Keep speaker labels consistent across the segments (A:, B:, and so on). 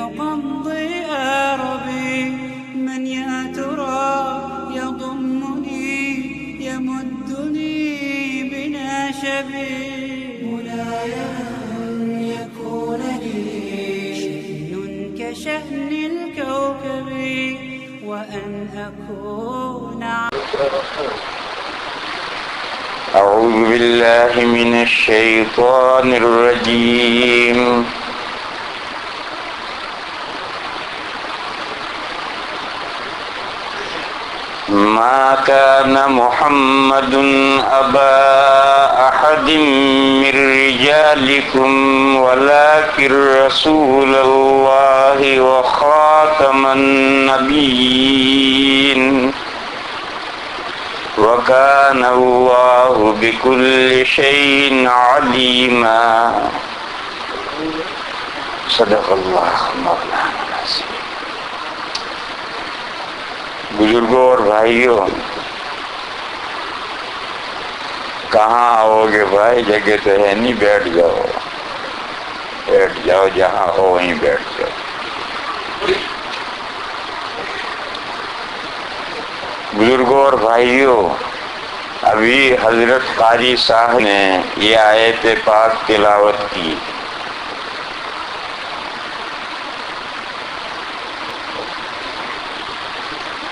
A: يقضي أربي من يا ترى يضمني يمدني بناشبي مولاي أن يكون لي شأن كشأن الكوكب وأن أكون
B: أعوذ بالله من الشيطان الرجيم ما كان محمد أبا أحد من رجالكم ولكن رسول الله وخاتم النبيين وكان الله بكل شيء عليما صدق اللہ مولانا العظیم۔ بزرگوں اور بھائیوں، کہاں آؤ گے بھائی؟ جگہ تو ہے نہیں، بیٹھ جاؤ جہاں ہو وہیں بیٹھ جاؤ۔ بزرگوں اور بھائیوں، ابھی حضرت قاری صاحب نے یہ آیت پاک تلاوت کی۔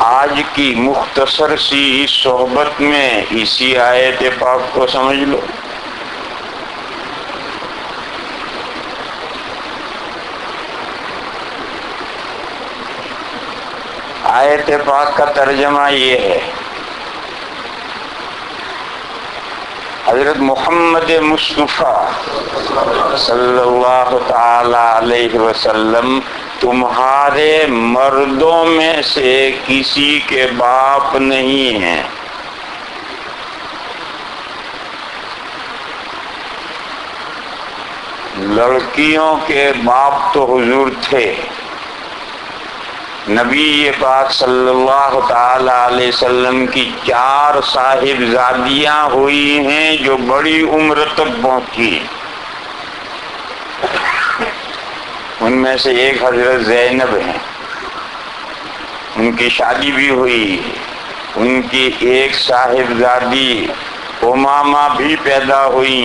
B: آج کی مختصر سی صحبت میں اسی آیت پاک کو سمجھ لو۔ آیت پاک کا ترجمہ یہ ہے، حضرت محمد مصطفیٰ صلی اللہ تعالی علیہ وسلم تمہارے مردوں میں سے کسی کے باپ نہیں ہیں۔ لڑکیوں کے باپ تو حضور تھے۔ نبی پاک صلی اللہ تعالی علیہ وسلم کی 4 صاحبزادیاں ہوئی ہیں جو بڑی عمر تک پہنچی۔ ان میں سے ایک حضرت زینب ہیں، ان کی شادی بھی ہوئی۔ ان کی ایک صاحبزادی امامہ بھی پیدا ہوئی۔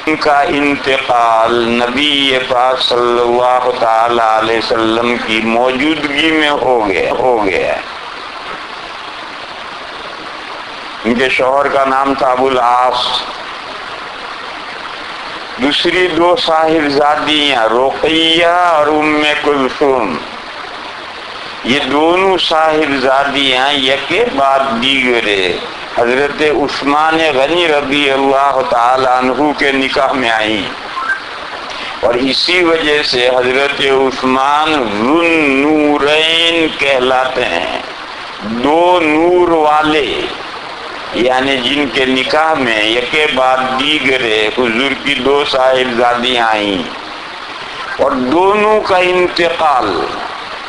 B: ان کا انتقال نبی پاک صلی اللہ تعالی علیہ وسلم کی موجودگی میں ہو گیا۔ ان کے شوہر کا نام تھا ابو العاص۔ دوسری 2 صاحبزادیاں رقیہ اور ام کلثوم، یہ دونوں صاحبزادیاں یکے بعد دیگرے حضرت عثمان غنی رضی اللہ تعالی عنہ کے نکاح میں آئیں، اور اسی وجہ سے حضرت عثمان ذو النورین کہلاتے ہیں، 2 نور والے، یعنی جن کے نکاح میں یکے بعد دیگرے حضور کی 2 صاحبزادیاں آئیں، اور دونوں کا انتقال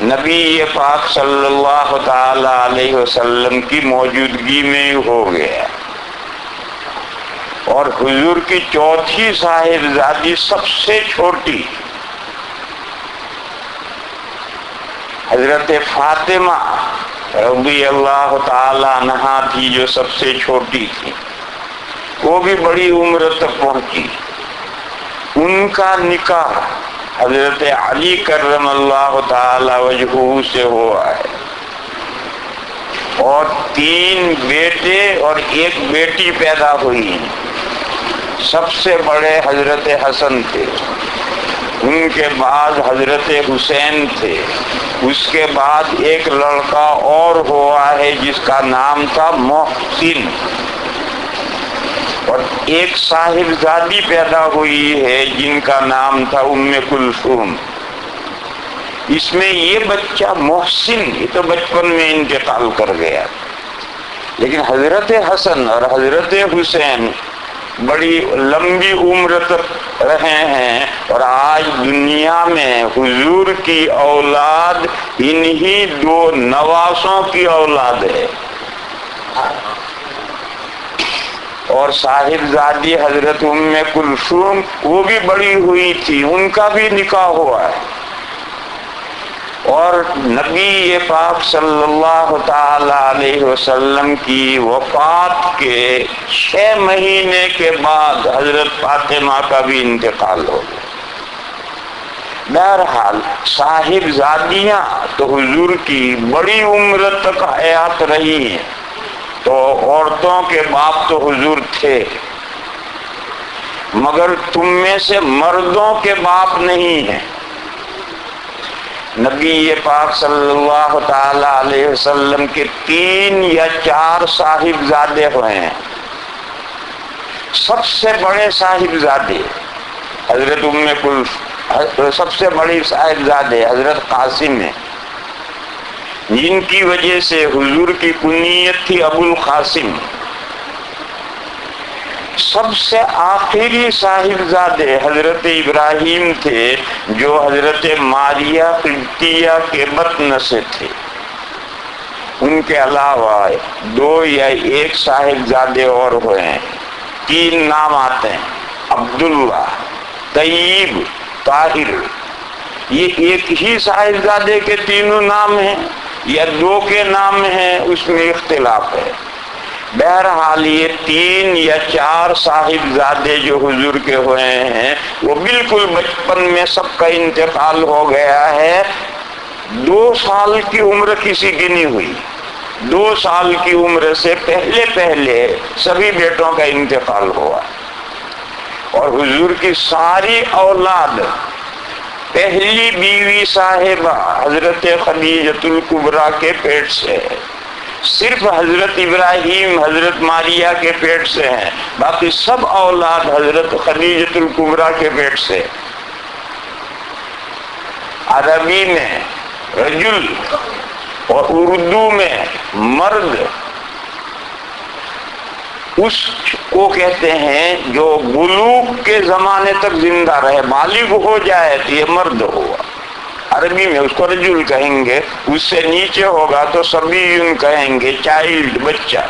B: نبی پاک صلی اللہ تعالی علیہ وسلم کی موجودگی میں ہو گیا۔ اور حضور کی 4تھی صاحبزادی سب سے چھوٹی حضرت فاطمہ رضی اللہ تعالی عنہا تھی، جو سب سے چھوٹی تھی، وہ بھی بڑی عمر تک پہنچی۔ ان کا نکاح حضرت علی کرم اللہ تعالی وجہہ سے ہوا ہے، اور 3 بیٹے اور 1 بیٹی پیدا ہوئی۔ سب سے بڑے حضرت حسن تھے، ان کے بعد حضرت حسین تھے، اس کے بعد ایک لڑکا اور ہوا ہے جس کا نام تھا محسن، اور ایک صاحبزادی پیدا ہوئی ہے جن کا نام تھا ام کلثوم۔ اس میں یہ بچہ محسن یہ تو بچپن میں انتقال کر گیا، لیکن حضرت حسن اور حضرت حسین بڑی لمبی عمر تک رہے ہیں، اور آج دنیا میں حضور کی اولاد انہی 2 نواسوں کی اولاد ہے۔ اور صاحبزادی حضرت ام کلثوم وہ بھی بڑی ہوئی تھی، ان کا بھی نکاح ہوا ہے، اور نبی پاک صلی اللہ تعالی علیہ وسلم کی وفات کے 6 مہینے کے بعد حضرت فاطمہ کا بھی انتقال ہو گیا۔ بہرحال صاحب زادیاں تو حضور کی بڑی عمر تک حیات رہی ہیں، تو عورتوں کے باپ تو حضور تھے، مگر تم میں سے مردوں کے باپ نہیں ہیں۔ نبی پاک صلی اللہ تعالی علیہ وسلم کے 3 یا 4 صاحبزادے ہوئے ہیں۔ سب سے بڑے صاحبزادے حضرت سب سے بڑی صاحبزادے حضرت قاسم ہیں، جن کی وجہ سے حضور کی کنیت تھی ابو القاسم۔ سب سے آخری صاحبزادے حضرت ابراہیم تھے، جو حضرت ماریہ قبطیہ کے بطن سے تھے۔ ان کے علاوہ 2 یا 1 صاحبزادے اور ہوئے ہیں۔ 3 نام آتے ہیں، عبداللہ، طیب، طاہر۔ یہ ایک ہی صاحبزادے کے تینوں نام ہیں یا 2 کے نام ہیں، اس میں اختلاف ہے۔ بہرحال یہ 3 یا 4 صاحبزادے جو حضور کے ہوئے ہیں، وہ بالکل بچپن میں سب کا انتقال ہو گیا ہے۔ 2 سال کی عمر کسی کی نہیں ہوئی، 2 سال کی عمر سے پہلے سبھی بیٹوں کا انتقال ہوا، اور حضور کی ساری اولاد پہلی بیوی صاحبہ حضرت خدیجۃ الکبریٰ کے پیٹ سے ہے، صرف حضرت ابراہیم حضرت ماریہ کے پیٹ سے ہیں، باقی سب اولاد حضرت خدیجۃ الکبریٰ کے پیٹ سے۔ عربی میں رجل اور اردو میں مرد اس کو کہتے ہیں جو بلوغ کے زمانے تک زندہ رہے، بالغ ہو جائے تو یہ مرد ہوا۔ عربی میں اس کو رجل کہیں گے، اس سے نیچے ہوگا تو صبیٌ کہیں گے، چائلڈ، بچہ۔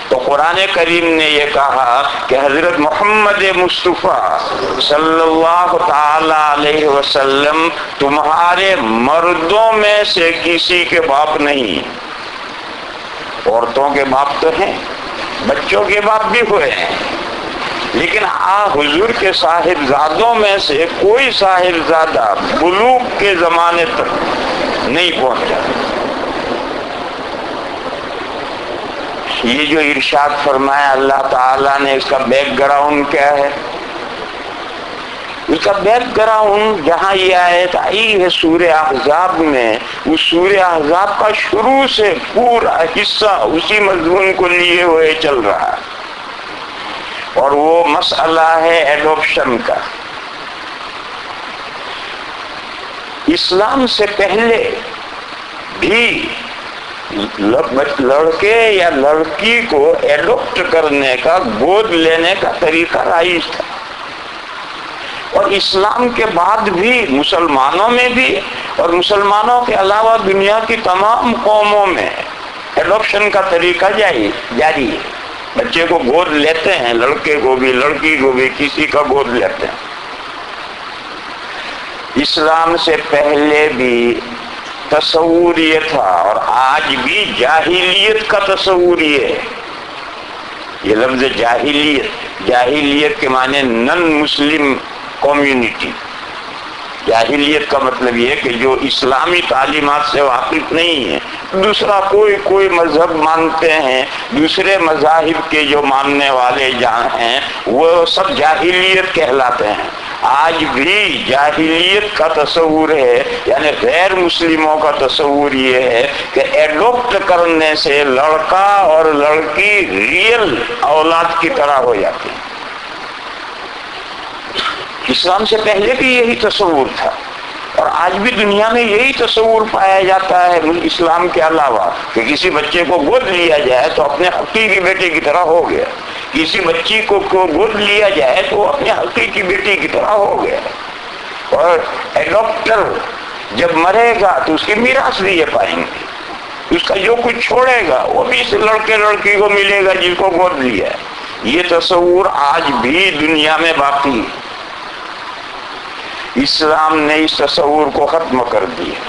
B: تو قرآن کریم نے یہ کہا کہ حضرت محمد مصطفیٰ صلی اللہ تعالی علیہ وسلم تمہارے مردوں میں سے کسی کے باپ نہیں، عورتوں کے باپ تو ہیں، بچوں کے باپ بھی ہوئے ہیں، لیکن حضور کے صاحبزادوں میں سے کوئی صاحبزادہ بلوغ کے زمانے تک نہیں پہنچا۔ یہ جو ارشاد فرمایا اللہ تعالیٰ نے، اس کا بیک گراؤنڈ کیا ہے؟ اس کا بیک گراؤنڈ جہاں یہ آیت آئی ہے سورہ احزاب میں، اس سورہ احزاب کا شروع سے پورا حصہ اسی مضمون کو لیے ہوئے چل رہا ہے، اور وہ مسئلہ ہے ایڈoption کا۔ اسلام سے پہلے بھی لڑکے یا لڑکی کو ایڈopٹ کرنے کا، گود لینے کا طریقہ رائج تھا، اور اسلام کے بعد بھی مسلمانوں میں بھی اور مسلمانوں کے علاوہ دنیا کی تمام قوموں میں ایڈoption کا طریقہ جاری ہے۔ بچے کو گود لیتے ہیں، لڑکے کو بھی لڑکی کو بھی، کسی کا گود لیتے ہیں۔ اسلام سے پہلے بھی تصور یہ تھا، اور آج بھی جاہلیت کا تصور یہ ہے۔ یہ لفظ جاہلیت کے معنی نن مسلم کمیونٹی۔ جاہلیت کا مطلب یہ ہے کہ جو اسلامی تعلیمات سے واقف نہیں ہے، دوسرا کوئی مذہب مانتے ہیں، دوسرے مذاہب کے جو ماننے والے جہاں ہیں وہ سب جاہلیت کہلاتے ہیں۔ آج بھی جاہلیت کا تصور ہے، یعنی غیر مسلموں کا تصور یہ ہے کہ ایڈopٹ کرنے سے لڑکا اور لڑکی ریئل اولاد کی طرح ہو جاتے ہیں۔ اسلام سے پہلے بھی یہی تصور تھا، اور آج بھی دنیا میں یہی تصور پایا جاتا ہے اسلام کے علاوہ، کہ کسی بچے کو گود لیا جائے تو اپنے حقیقی بیٹے کی طرح ہو گیا، کسی بچی کو گود لیا جائے تو وہ اپنے حقیقی بیٹی کی طرح ہو گیا، اور ایڈopٹر جب مرے گا تو اس کی میراث بھی یہ پائیں گے، اس کا جو کچھ چھوڑے گا وہ بھی اس لڑکے لڑکی کو ملے گا جس کو گود لیا ہے۔ یہ تصور آج بھی دنیا میں باقی ہے۔ اسلام نے اس تصور کو ختم کر دیا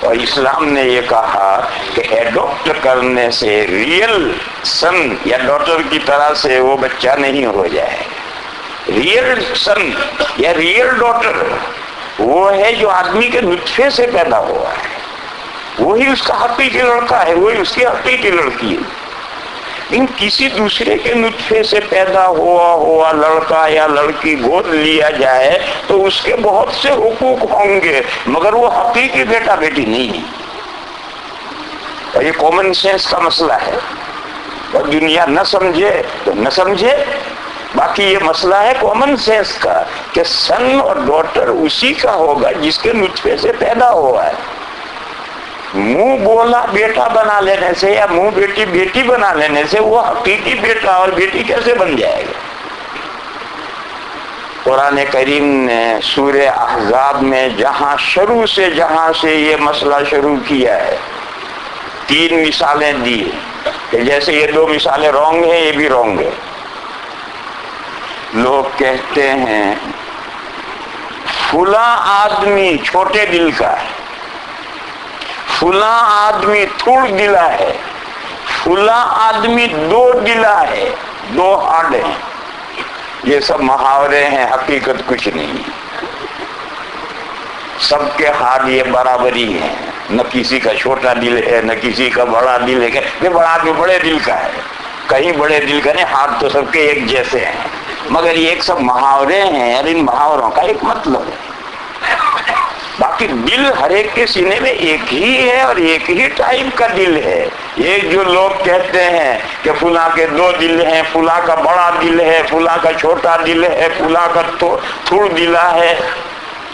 B: اور اسلام نے یہ کہا کہ ایڈopٹ کرنے سے ریئل سن یا ڈاٹر کی طرح سے وہ بچہ نہیں ہو جائے. ریئل سن یا ریئل ڈاٹر وہ ہے جو آدمی کے نطفے سے پیدا ہوا ہے، وہی اس کا حقیقی لڑکا ہے، وہی اس کی حقیقی لڑکی ہے. ان کسی دوسرے کے نطفے سے پیدا ہوا لڑکا یا لڑکی گود لیا جائے تو اس کے بہت سے حقوق ہوں گے، مگر وہ حقیقی بیٹا بیٹی نہیں ہے. اور یہ کامن سینس کا مسئلہ ہے، اور دنیا نہ سمجھے تو نہ سمجھے، باقی یہ مسئلہ ہے کامن سینس کا کہ سن اور ڈاٹر اسی کا ہوگا جس کے نطفے سے پیدا ہوا ہے. منہ بولا بیٹا بنا لینے سے یا منہ بیٹی بیٹی بنا لینے سے وہ حقیقی بیٹا اور بیٹی کیسے بن جائے گا؟ قرآن کریم نے سورہ احزاب میں جہاں سے یہ مسئلہ شروع کیا ہے 3 مثالیں دی کہ جیسے یہ 2 مثالیں رونگ ہیں، یہ بھی رونگ ہے. لوگ کہتے ہیں فلاں آدمی چھوٹے دل کا ہے، فلاں آدمی تھوڑ دلا ہے، فلاں آدمی 2 دلا ہے، 2 ہارڈ ہیں. یہ سب محاورے ہیں، حقیقت کچھ نہیں. سب کے ہارڈ یہ برابری ہیں، نہ کسی کا چھوٹا دل ہے نہ کسی کا بڑا دل ہے. کہ بڑا آدمی بڑے دل کا ہے، کہیں بڑے دل کا نہیں، ہاتھ تو سب کے ایک جیسے ہیں، مگر یہ ایک سب محاورے ہیں اور ان محاوروں کا ایک مطلب ہے. باقی دل ہر ایک کے سینے میں ایک ہی ہے اور ایک ہی ٹائپ کا دل ہے. یہ جو لوگ کہتے ہیں کہ فلاں کے 2 دل ہیں، فلاں کا بڑا دل ہے، فلاں کا چھوٹا دل ہے، فلاں کا تھوڑ دلا ہے،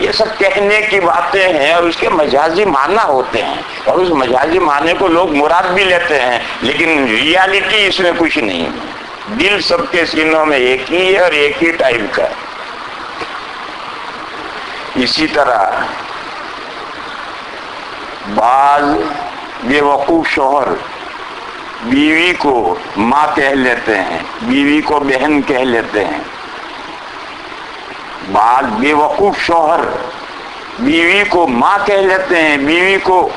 B: یہ سب کہنے کی باتیں ہیں اور اس کے مجازی معنی ہوتے ہیں اور اس مجازی معنی کو لوگ مراد بھی لیتے ہیں، لیکن ریالٹی اس میں کچھ نہیں. دل سب کے سینوں میں ایک ہی ہے اور ایک ہی ٹائپ کا ہے. اسی طرح بعض بے وقوف شوہر بیوی کو ماں کہہ لیتے ہیں، بیوی کو بہن کہہ لیتے ہیں. بعض بے وقوف شوہر بیوی کو ماں کہہ لیتے ہیں، بیوی کو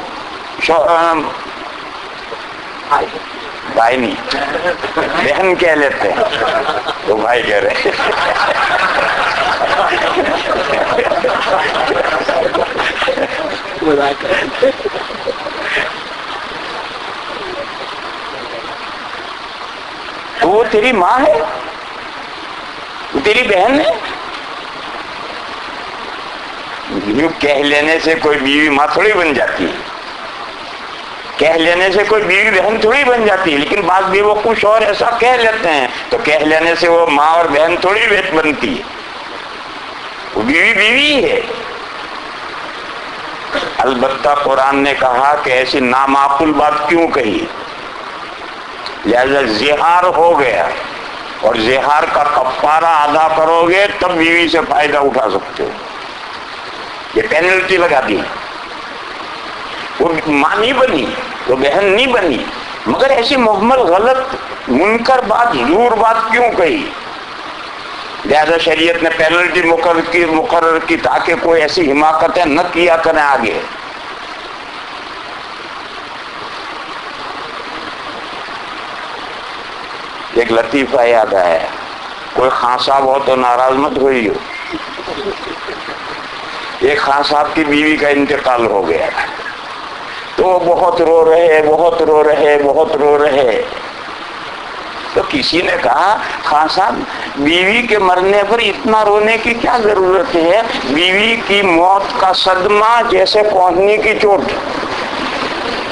B: بھائی نہیں بہن کہہ لیتے ہیں، تو بھائی کہہ رہے تو وہ تیری ماں ہے، وہ تیری بہن ہے. یوں کہہ لینے سے کوئی بیوی ماں تھوڑی بن جاتی ہے، کہہ لینے سے کوئی بیوی بہن تھوڑی بن جاتی ہے. لیکن بعض بے وقوف شوہر ایسا کہہ لیتے ہیں تو کہہ لینے سے وہ ماں اور بہن تھوڑی بنتی ہے، وہ بیوی بیوی ہے. البتہ قرآن نے کہا کہ ایسی نامعقول بات کیوں کہی، لہذا زہار ہو گیا اور زہار کا کفارہ ادا کرو گے تب بیوی سے فائدہ اٹھا سکتے ہو. یہ پینلٹی لگا دی. وہ ماں نہیں بنی، وہ بہن نہیں بنی، مگر ایسی محمل غلط منکر بات ضرور بات کیوں کہی؟ لہذا شریعت نے پینلٹی مقرر کی تاکہ کوئی ایسی حماقتیں نہ کیا کریں آگے. ایک لطیفہ یاد آیا، کوئی خان صاحب ہو تو ناراض مت ہوئی ہو. ایک خان صاحب کی بیوی کا انتقال ہو گیا تو وہ بہت رو رہے. تو کسی نے کہا خان صاحب بیوی کے مرنے پر اتنا رونے کی کیا ضرورت ہے؟ بیوی کی موت کا صدمہ جیسے کوہنی کی چوٹ،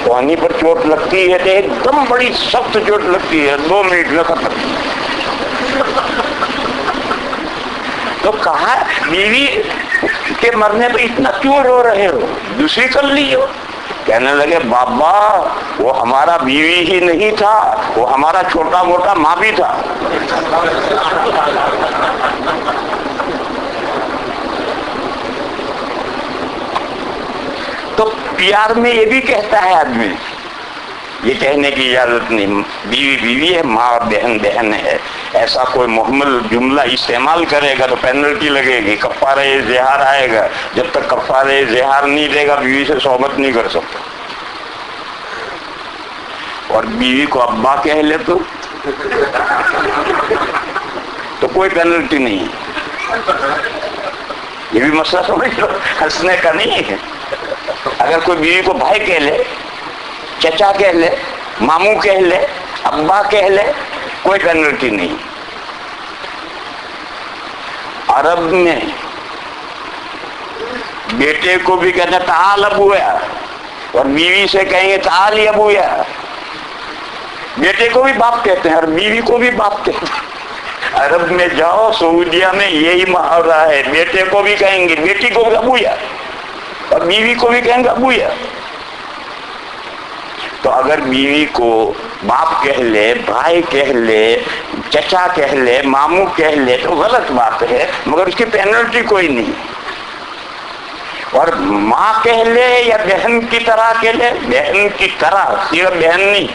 B: کوہنی پر چوٹ لگتی ہے تو ایک دم بڑی سخت چوٹ لگتی ہے، 2 منٹ میں ختم. تو کہا بیوی کے مرنے پہ اتنا کیوں رو رہے ہو، دوسری کر لی ہو. کہنے لگے بابا وہ ہمارا بیوی ہی نہیں تھا، وہ ہمارا چھوٹا موٹا ماں بھی تھا. تو پیار میں یہ بھی کہتا ہے آدمی یہ کہنے کی اجازت نہیں، بیوی بیوی ہے، ماں اور بہن بہن ہے، ایسا کوئی محمل جملہ استعمال کرے گا تو پینلٹی لگے گی، کفارہ زہار آئے گا، جب تک کفارہ زہار نہیں دے گا بیوی سے صحبت نہیں کر سکتا۔ اور بیوی کو ابا کہہ لے تو کوئی پینلٹی نہیں ہے۔ یہ بھی مسئلہ سمجھ لو، ہنسنے کا نہیں ہے۔ اگر کوئی بیوی کو بھائی کہہ لے، چچا کہہ لے، ماموں کہہ لے، ابا کہہ لے، کوئی پینلٹی نہیں۔ عرب میں بیٹے کو بھی کہتے ہیں تعال ابویا، اور بیوی سے کہیں گے تعال ابویا۔ بیٹے کو بھی باپ کہتے ہیں اور بیوی کو بھی باپ کہتے ہیں۔ عرب میں جاؤ، سعودیہ میں یہی محاورہ ہے، بیٹے کو بھی کہیں گے، بیٹی کو بھی ابویا، اور بیوی کو بھی کہیں گے ابویا۔ تو اگر بیوی کو باپ کہہ لے، بھائی کہہ لے، چچا کہہ لے، ماموں کہہ لے تو غلط بات ہے، مگر اس کی پینلٹی کوئی نہیں۔ اور ماں کہہ لے یا بہن کی طرح کہہ لے، بہن کی طرح، صرف بہن نہیں،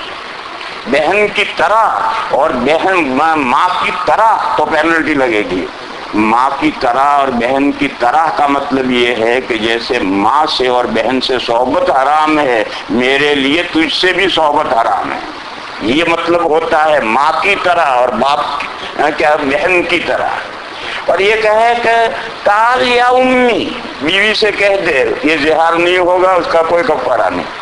B: بہن کی طرح اور بہن ماں کی طرح تو پینلٹی لگے گی۔ ماں کی طرح اور بہن کی طرح کا مطلب یہ ہے کہ جیسے ماں سے اور بہن سے صحبت حرام ہے، میرے لیے تجھ سے بھی صحبت حرام ہے، یہ مطلب ہوتا ہے ماں کی طرح اور باپ کیا بہن کی طرح۔ اور یہ کہے کہ تعال یا امی، بیوی سے کہہ دے، یہ زہار نہیں ہوگا، اس کا کوئی کفارہ نہیں۔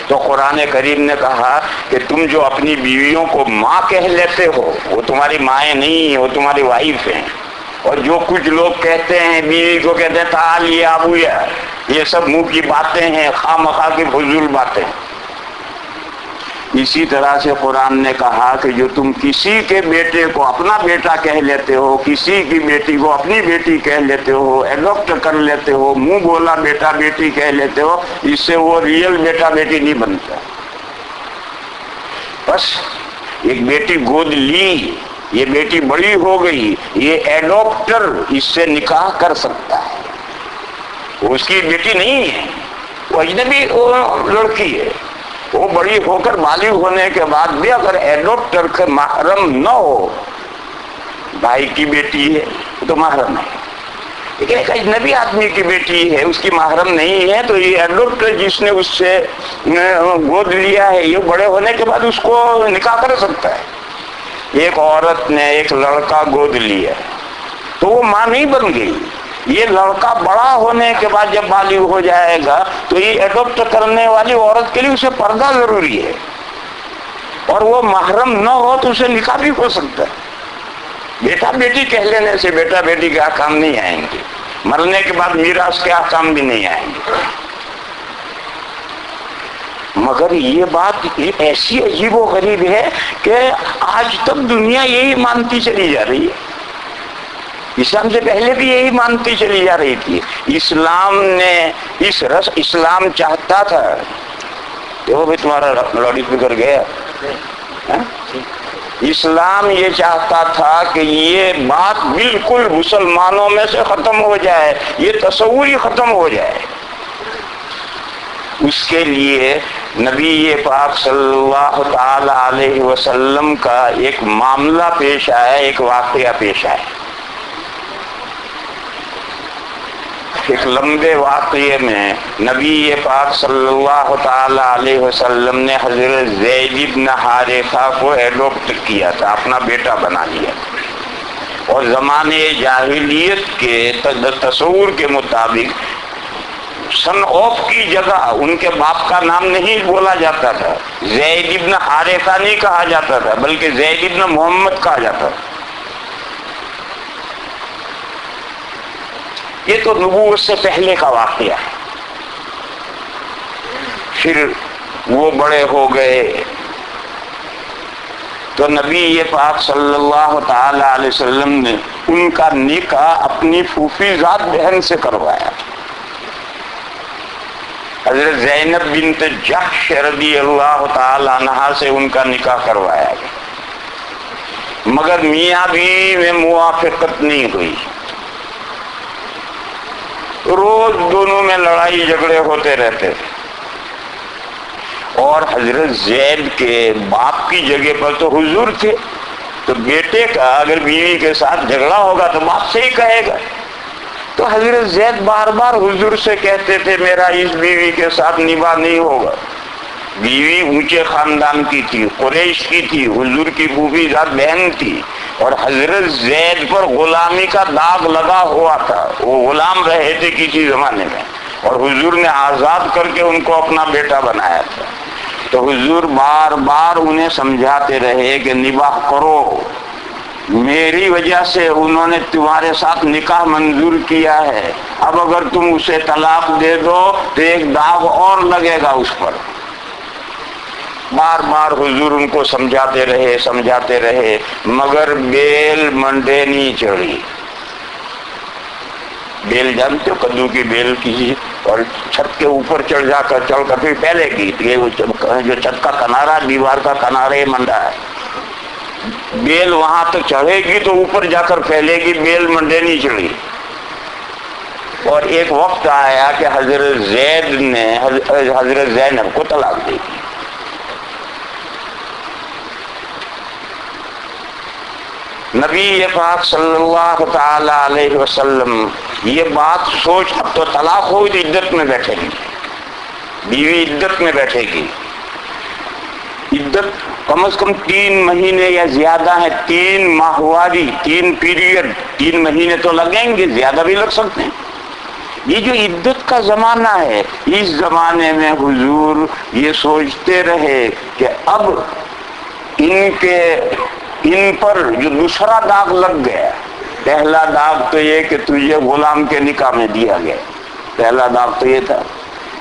B: تو قرآن کریم نے کہا کہ تم جو اپنی بیویوں کو ماں کہہ لیتے ہو وہ تمہاری مائیں نہیں ہیں، وہ تمہاری وائف ہیں۔ اور جو کچھ لوگ کہتے ہیں بیوی کو کہتے ہیں تعال یا ابویا، یہ سب منہ کی باتیں ہیں، خواہ مخواہ کی فضول باتیں۔ اسی طرح سے قرآن نے کہا کہ جو تم کسی کے بیٹے کو اپنا بیٹا کہہ لیتے ہو، کسی کی بیٹی کو اپنی بیٹی کہہ لیتے ہو، ایڈاپٹ کر لیتے ہو، منہ بولا بیٹا بیٹی کہہ لیتے ہو، اس سے وہ ریئل بیٹا بیٹی نہیں بنتا۔ بس ایک بیٹی گود لی، یہ بیٹی بڑی ہو گئی، یہ ایڈاپٹر اس سے نکاح کر سکتا ہے، وہ اس کی بیٹی نہیں ہے، وہ اجنبی لڑکی ہے۔ وہ بڑی ہو کر بالغ ہونے کے بعد بھی اگر ایڈاپٹر کا محرم نہ ہو، بھائی کی بیٹی ہے تو محرم ہے، لیکن ایک اجنبی آدمی کی بیٹی ہے، اس کی محرم نہیں ہے، تو یہ ایڈاپٹر جس نے اس سے گود لیا ہے یہ بڑے ہونے کے بعد اس کو نکاح کر سکتا ہے۔ ایک عورت نے ایک لڑکا گود لیا تو وہ ماں نہیں بن گئی، یہ لڑکا بڑا ہونے کے بعد جب بالغ ہو جائے گا تو یہ ایڈاپٹ کرنے والی عورت کے لیے اسے پردہ ضروری ہے، اور وہ محرم نہ ہو تو اسے نکاح بھی ہو سکتا ہے۔ بیٹا بیٹی کہہ لینے سے بیٹا بیٹی کے احکام نہیں آئیں گے، مرنے کے بعد میراث کے احکام بھی نہیں آئیں گے۔ مگر یہ بات ایسی عجیب و غریب ہے کہ آج تک دنیا یہی مانتی چلی جا رہی ہے، اسلام سے پہلے بھی یہی مانتی چلی جا رہی تھی۔ اسلام نے اسلام چاہتا تھا کہ وہ بھی تمہارا لاؤڈ اسپیکر گیا، اسلام یہ چاہتا تھا کہ یہ بات بالکل مسلمانوں میں سے ختم ہو جائے، یہ تصور ہی ختم ہو جائے۔ اس کے لیے نبی پاک صلی اللہ تعالی علیہ وسلم کا ایک معاملہ پیش آیا، ایک واقعہ پیش آیا۔ ایک لمبے واقعے میں نبی پاک صلی اللہ تعالی علیہ وسلم نے حضرت زید بن حارثہ کو ایڈاپٹ کیا تھا، اپنا بیٹا بنا لیا تھا، اور زمانے جاہلیت کے تصور کے مطابق سن آف کی جگہ ان کے باپ کا نام نہیں بولا جاتا تھا، زید بن حارثہ نہیں کہا جاتا تھا بلکہ زید بن محمد کہا جاتا تھا۔ یہ تو نبوت سے پہلے کا واقعہ ہے۔ پھر وہ بڑے ہو گئے تو نبی پاک صلی اللہ تعالی علیہ وسلم نے ان کا نکاح اپنی پھوپھی ذات بہن سے کروایا۔ حضرت زینب بنت جحش رضی اللہ تعالی عنہا سے ان کا نکاح کروایا گیا، مگر میاں بیوی میں موافقت نہیں ہوئی، روز دونوں میں لڑائی جھگڑے ہوتے رہتے تھے۔ اور حضرت زید کے باپ کی جگہ پر تو حضور تھے، تو بیٹے کا اگر بیوی کے ساتھ جھگڑا ہوگا تو باپ سے ہی کہے گا. تو حضرت زید بار بار حضور سے کہتے تھے میرا اس بیوی کے ساتھ نباہ نہیں ہوگا. بیوی اونچے خاندان کی تھی، قریش کی تھی، حضور کی پھوپھی ذات بہن تھی، اور حضرت زید پر غلامی کا داغ لگا ہوا تھا. وہ غلام رہے تھے کسی زمانے میں، اور حضور نے آزاد کر کے ان کو اپنا بیٹا بنایا تھا. تو حضور بار بار انہیں سمجھاتے رہے کہ نباہ کرو، میری وجہ سے انہوں نے تمہارے ساتھ نکاح منظور کیا ہے، اب اگر تم اسے طلاق دے دو تو ایک داغ اور لگے گا اس پر. بار بار حضور ان کو سمجھاتے رہے مگر بیل منڈے نہیں چڑھی. بیل جانتے ہو، کدو کی بیل کی، اور چھت کے اوپر چڑھ کر پھر پہلے کی جو چھت کا کنارا، دیوار کا کنارا یہ منڈا ہے. بیل وہاں تک چڑھے گی تو اوپر جا کر پھیلے گی، بیل منڈے نہیں چڑھی. اور ایک وقت آیا کہ حضرت زید نے حضرت زینب کو طلاق دی. نبی پاک صلی اللہ تعالی علیہ وسلم یہ بات سوچ، اب تو طلاق ہوئی تو عدت میں بیٹھے گی، بیوی عدت میں بیٹھے گی. عدت کم از کم 3 مہینے یا زیادہ ہے، 3 ماہواری، 3 پیریڈ، 3 مہینے تو لگیں گے، زیادہ بھی لگ سکتے ہیں. یہ جو عدت کا زمانہ ہے، اس زمانے میں حضور یہ سوچتے رہے کہ اب ان پر جو دوسرا داغ لگ گیا. پہلا داغ تو یہ کہ تجھے غلام کے نکاح میں دیا گیا، پہلا داغ تو یہ تھا.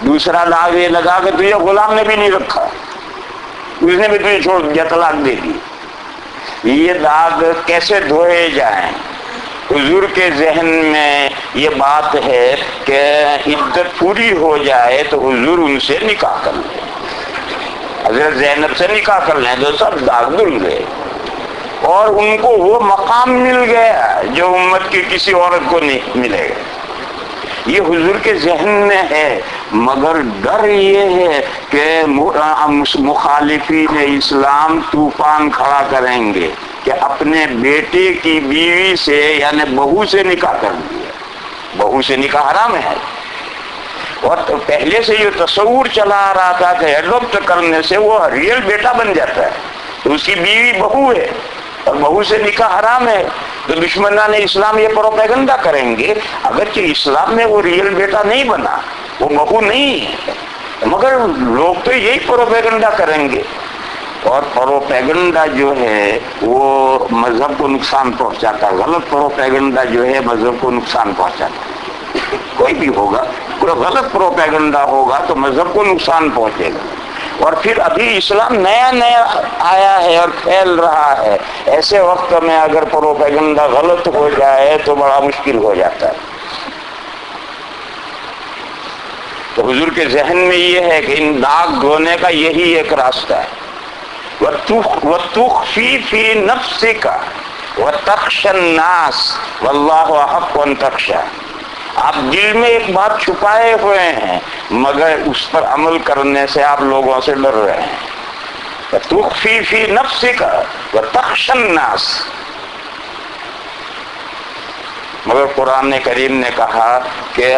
B: دوسرا داغ یہ لگا کہ تجھے غلام نے بھی نہیں رکھا، اس نے بھی تجھے چھوڑ دیا، طلاق دے دی. یہ داغ کیسے دھوئے جائیں؟ حضور کے ذہن میں یہ بات ہے کہ عدت پوری ہو جائے تو حضور ان سے نکاح کر لیں، حضرت زینب سے نکاح کر لیں تو سب داغ دھل گئے، اور ان کو وہ مقام مل گیا جو امت کی کسی عورت کو نہیں ملے گا. یہ حضور کے ذہن میں ہے. مگر ڈر یہ ہے کہ مخالفین اسلام طوفان کھڑا کریں گے کہ اپنے بیٹے کی بیوی سے یعنی بہو سے نکاح کر دیا. بہو سے نکاح حرام ہے، اور پہلے سے یہ تصور چلا آ رہا تھا کہ ایڈاپٹ کرنے سے وہ ریئل بیٹا بن جاتا ہے، تو اس کی بیوی بہو ہے اور بہو سے نکاح حرام ہے. تو دشمنان اسلام یہ پروپیگنڈا کریں گے، اگرچہ اسلام میں وہ ریئل بیٹا نہیں بنا، وہ بہو نہیں ہے، مگر لوگ تو یہی پروپیگنڈا کریں گے. اور پروپیگنڈا جو ہے وہ مذہب کو نقصان پہنچاتا ہے. غلط پروپیگنڈا جو ہے مذہب کو نقصان پہنچاتا ہے. کوئی بھی ہوگا، کوئی غلط پروپیگنڈا ہوگا تو مذہب کو نقصان پہنچے گا. اور پھر ابھی اسلام نیا آیا ہے اور پھیل رہا ہے، ایسے وقت میں اگر پروپیگنڈا غلط ہو جائے تو بڑا مشکل ہو جاتا ہے. تو حضور کے ذہن میں یہ ہے کہ ان داغ دھونے کا یہی ایک راستہ ہے. وَتُخْفِي فِي نَفْسِكَ وَتَخْشَى النَّاسَ وَاللَّهُ أَحَقُّ أَن تَخْشَىٰ. آپ دل میں ایک بات چھپائے ہوئے ہیں مگر اس پر عمل کرنے سے آپ لوگوں سے ڈر رہے ہیں. وَتُخْفِي فِي نَفْسِكَ وَتَخْشَى النَّاسَ. مگر قرآن کریم نے کہا کہ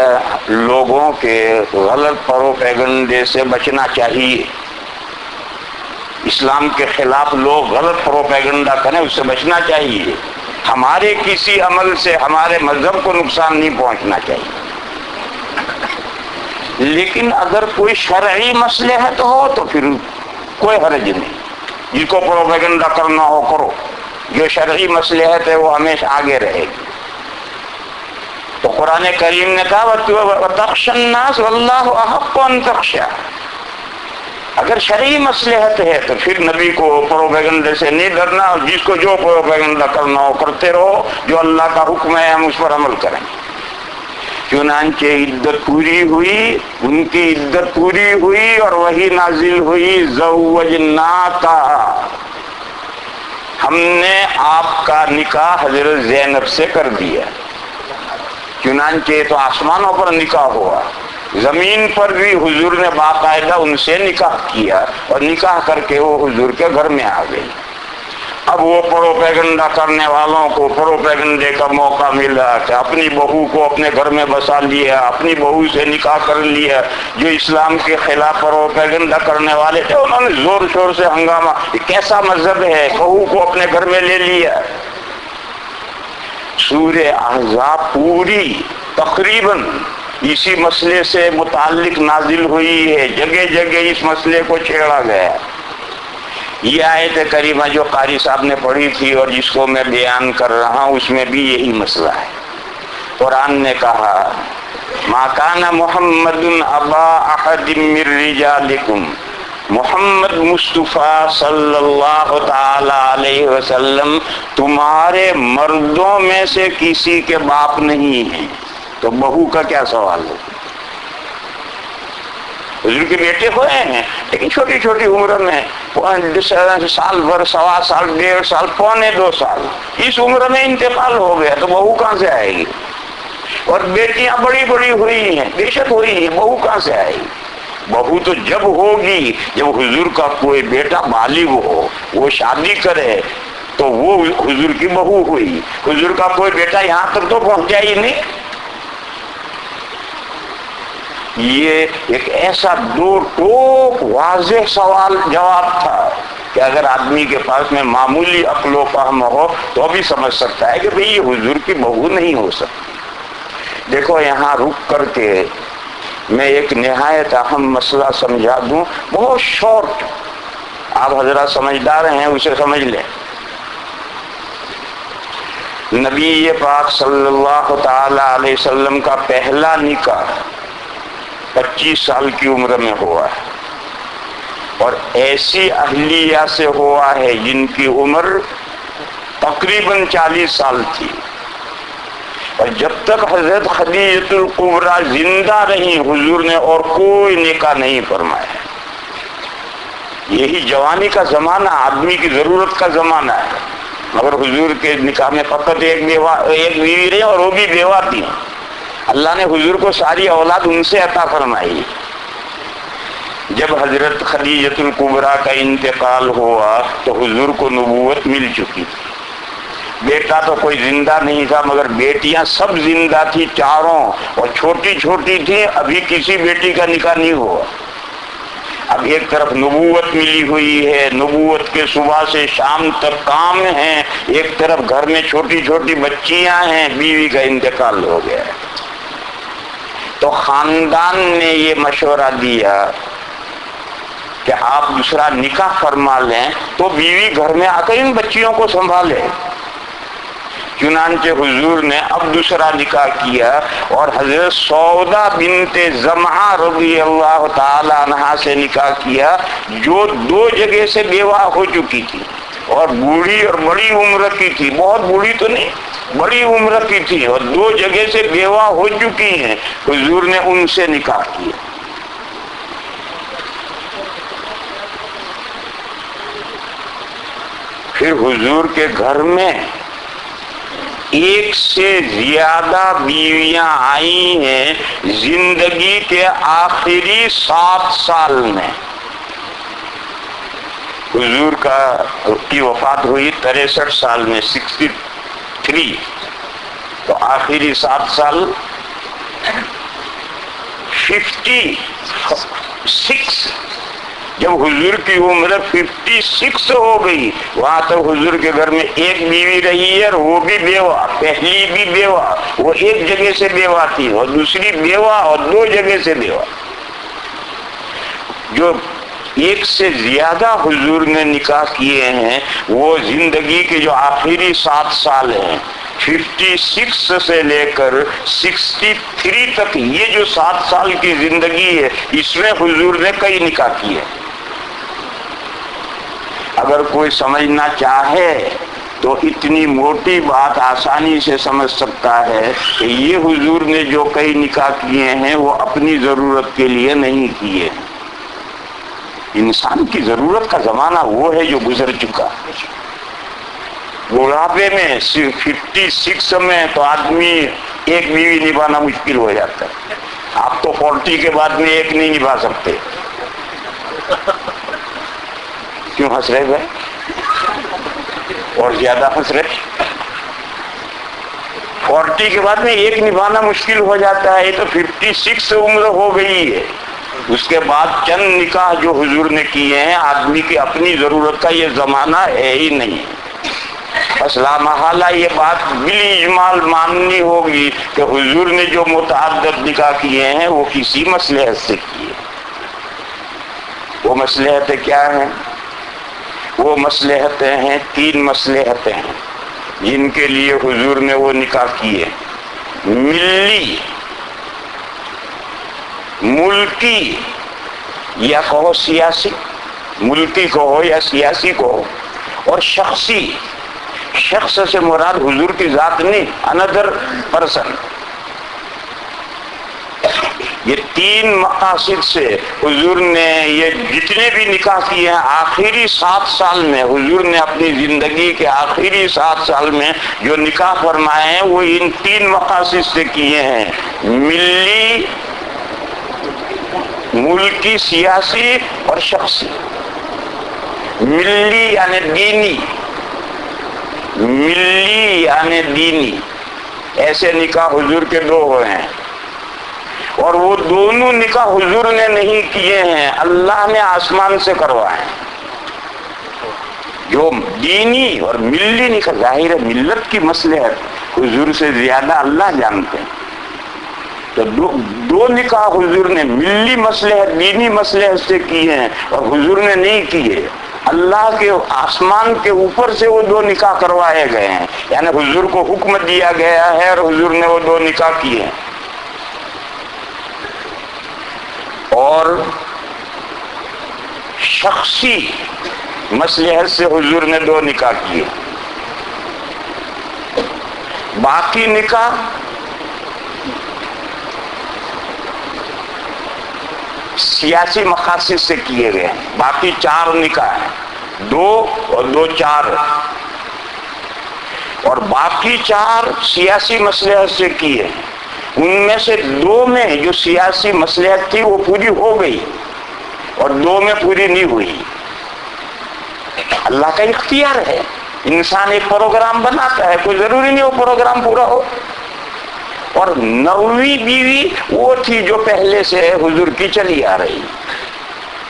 B: لوگوں کے غلط پروپیگنڈے سے بچنا چاہیے. اسلام کے خلاف لوگ غلط پروپیگنڈا کریں، اس سے بچنا چاہیے. ہمارے کسی عمل سے ہمارے مذہب کو نقصان نہیں پہنچنا چاہیے. لیکن اگر کوئی شرعی مصلحت ہو تو پھر کوئی حرج نہیں. جس کو پروپیگنڈا کرنا ہو کرو، جو شرعی مصلحت ہے وہ ہمیشہ آگے رہے گی. تو قرآن کریم نے کہا وَتَخْشَى النَّاسَ وَاللَّهُ أَحَقُّ أَن تَخْشَىٰ. اگر شرعی مصلحت ہے تو پھر نبی کو پروپیگنڈے سے نہیں ڈرنا، اور جس کو جو پروپیگنڈا کرنا ہو کرتے رہو، جو اللہ کا حکم ہے ہم اس پر عمل کریں. چنانچہ عدت پوری ہوئی، ان کی عدت پوری ہوئی اور وہی نازل ہوئی زوجناکا، ہم نے آپ کا نکاح حضرت زینب سے کر دیا. چنانچہ تو آسمانوں پر نکاح ہوا، زمین پر بھی حضور نے باقاعدہ ان سے نکاح کیا اور نکاح کر کے وہ حضور کے گھر میں آ گئی۔ اب وہ پروپیگنڈا کرنے والوں کو پروپیگنڈے کا موقع ملا کہ اپنی بہو کو اپنے گھر میں بسا لیا، اپنی بہو سے نکاح کر لیا۔ جو اسلام کے خلاف پروپیگنڈا کرنے والے تھے انہوں نے زور شور سے ہنگامہ، یہ کیسا مذہب ہے، بہو کو اپنے گھر میں لے لیا۔ سورہ احزاب پوری تقریباً اسی مسئلے سے متعلق نازل ہوئی ہے، جگہ جگہ اس مسئلے کو چھیڑا گیا۔ یہ آیت کریمہ جو قاری صاحب نے پڑھی تھی اور جس کو میں بیان کر رہا ہوں، اس میں بھی یہی مسئلہ ہے۔ قرآن نے کہا ما کان محمد ابا احد من رجالکم، محمد مصطفیٰ صلی اللہ تعالی علیہ وسلم تمہارے مردوں میں سے کسی کے باپ نہیں ہیں، تو بہو کا کیا سوال ہے؟ حضور کے بیٹے ہوئے ہیں لیکن چھوٹی چھوٹی عمر میں، سال بھر، سوا سال، 1.5 سال، پونے 2 سال، اس عمر میں انتقال ہو گیا، تو بہو کہاں سے آئے گی؟ اور بیٹیاں بڑی بڑی ہوئی ہیں، بے شک ہوئی ہیں، بہو کہاں سے آئے گی؟ بہو تو جب ہوگی جب حضور کا کوئی بیٹا بالغ ہو، وہ شادی کرے تو وہ حضور کی بہو ہوئی۔ حضور کا کوئی بیٹا یہاں تک تو پہنچا ہی نہیں۔ یہ ایک ایسا دو ٹوک واضح سوال جواب تھا کہ اگر آدمی کے پاس میں معمولی عقل و فہم ہو تو بھی سمجھ سکتا ہے کہ بھئی یہ حضور کی بہو نہیں ہو سکتی۔ دیکھو یہاں رک کر کے میں ایک نہایت اہم مسئلہ سمجھا دوں، بہت شارٹ، آپ حضرات سمجھدار ہیں اسے سمجھ لیں۔ نبی پاک صلی اللہ تعالی علیہ وسلم کا پہلا نکاح 25 سال کی عمر میں ہوا ہے، اور ایسی اہلیہ سے ہوا ہے جن کی عمر تقریباً 40 سال تھی، اور جب تک حضرت خدیجہ الکبریٰ زندہ رہی حضور نے اور کوئی نکاح نہیں فرمایا۔ یہی جوانی کا زمانہ، آدمی کی ضرورت کا زمانہ ہے، مگر حضور کے نکاح میں فقط ایک بیوی رہی اور وہ بھی بیوہ تھی۔ اللہ نے حضور کو ساری اولاد ان سے عطا فرمائی۔ جب حضرت خدیجہ الکبریٰ کا انتقال ہوا تو حضور کو نبوت مل چکی تھی۔ بیٹا تو کوئی زندہ نہیں تھا مگر بیٹیاں سب زندہ تھی چاروں، اور چھوٹی چھوٹی تھی، ابھی کسی بیٹی کا نکاح نہیں ہوا۔ اب ایک طرف نبوت ملی ہوئی ہے، نبوت کے صبح سے شام تک کام ہے، ایک طرف گھر میں چھوٹی چھوٹی بچیاں ہیں، بیوی کا انتقال ہو گیا ہے۔ تو خاندان نے یہ مشورہ دیا کہ آپ دوسرا نکاح فرما لیں تو بیوی گھر میں آ کر ان بچیوں کو سنبھالے۔ چنانچہ حضور نے اب دوسرا نکاح کیا اور حضرت سودا بنت زمعہ رضی اللہ تعالی عنہا سے نکاح کیا، جو 2 جگہ سے بیوہ ہو چکی تھی اور بوڑھی اور بڑی عمر کی تھی، بہت بوڑھی تو نہیں، بڑی عمر کی تھی، اور 2 جگہ سے بیوہ ہو چکی ہیں۔ حضور نے ان سے نکاح کیا۔ پھر حضور کے گھر میں 1 سے زیادہ بیویاں آئی ہیں زندگی کے آخری 7 سال میں۔ حضور کی وفات ہوئی 63 سال میں، 63، تو آخری 7 سال 56، جب حضور کی عمر 56 ہو گئی، وہاں تک حضور کے گھر میں 1 بیوی رہی ہے، اور وہ بھی بیوہ، پہلی بھی بیوہ، وہ 1 جگہ سے بیوہ تھی، اور دوسری بیوہ اور 2 جگہ سے بیوہ۔ جو 1 سے زیادہ حضور نے نکاح کیے ہیں وہ زندگی کے جو آخری 7 سال ہیں، 56 سے لے کر 63 تک، یہ جو 7 سال کی زندگی ہے اس میں حضور نے کئی نکاح کیے۔ اگر کوئی سمجھنا چاہے تو اتنی موٹی بات آسانی سے سمجھ سکتا ہے کہ یہ حضور نے جو کئی نکاح کیے ہیں وہ اپنی ضرورت کے لیے نہیں کیے۔ انسان کی ضرورت کا زمانہ وہ ہے جو گزر چکا۔ بڑھاپے میں 56 میں تو آدمی 1 بیوی نبھانا مشکل ہو جاتا ہے، آپ تو 40 کے بعد میں ایک نہیں نبھا سکتے. کیوں ہنس رہے بھائی؟ اور زیادہ ہنس رہے. 40 کے بعد میں ایک نبھانا مشکل ہو جاتا ہے. یہ تو 56 عمر ہو گئی ہے. اس کے بعد چند نکاح جو حضور نے کیے ہیں، آدمی کی اپنی ضرورت کا یہ زمانہ ہے ہی نہیں. بس لا محالہ یہ بات بالاجمال ماننی ہوگی کہ حضور نے جو متعدد نکاح کیے ہیں وہ کسی مصلحت سے کیے. وہ مصلحتیں کیا ہیں؟ وہ مصلحتیں ہیں، 3 مصلحتیں ہیں جن کے لیے حضور نے وہ نکاح کیے. ملی، ملکی یا کہو سیاسی، ملکی کہو یا سیاسی کہو، اور شخصی. شخص سے مراد حضور کی ذات نہیں، اندر پرسن. یہ 3 مقاصد سے حضور نے یہ جتنے بھی نکاح کیے ہیں آخری 7 سال میں، حضور نے اپنی زندگی کے آخری 7 سال میں جو نکاح فرمائے ہیں وہ ان 3 مقاصد سے کیے ہیں. ملی، ملکی، سیاسی اور شخصی. ملی یعنی دینی، ملی یعنی دینی. ایسے نکاح حضور کے 2 ہوئے ہیں، اور وہ دونوں نکاح حضور نے نہیں کیے ہیں، اللہ نے آسمان سے کروائے. جو دینی اور ملی نکاح، ظاہر ہے ملت کی مصلحت حضور سے زیادہ اللہ جانتے ہیں. تو 2 نکاح حضور نے ملی مصلحت، دینی مصلحت سے کیے ہیں، اور حضور نے نہیں کیے. اللہ کے آسمان کے اوپر سے وہ 2 نکاح کروائے گئے ہیں، یعنی حضور کو حکم دیا گیا ہے اور حضور نے وہ 2 نکاح کیے ہیں. اور شخصی مصلحت سے حضور نے 2 نکاح کیے. باقی نکاح سیاسی مقاصد سے کیے گئے. باقی 4 نکاح ہیں، 2 اور 2 4، اور باقی 4 سیاسی مصلحت سے کیے. ان میں سے 2 میں جو سیاسی مصلحت تھی وہ پوری ہو گئی، اور 2 میں پوری نہیں ہوئی. اللہ کا اختیار ہے. انسان ایک پروگرام بناتا ہے، کوئی ضروری نہیں وہ پروگرام پورا ہو. اور 9ویں بیوی وہ تھی جو پہلے سے حضور کی چلی آ رہی،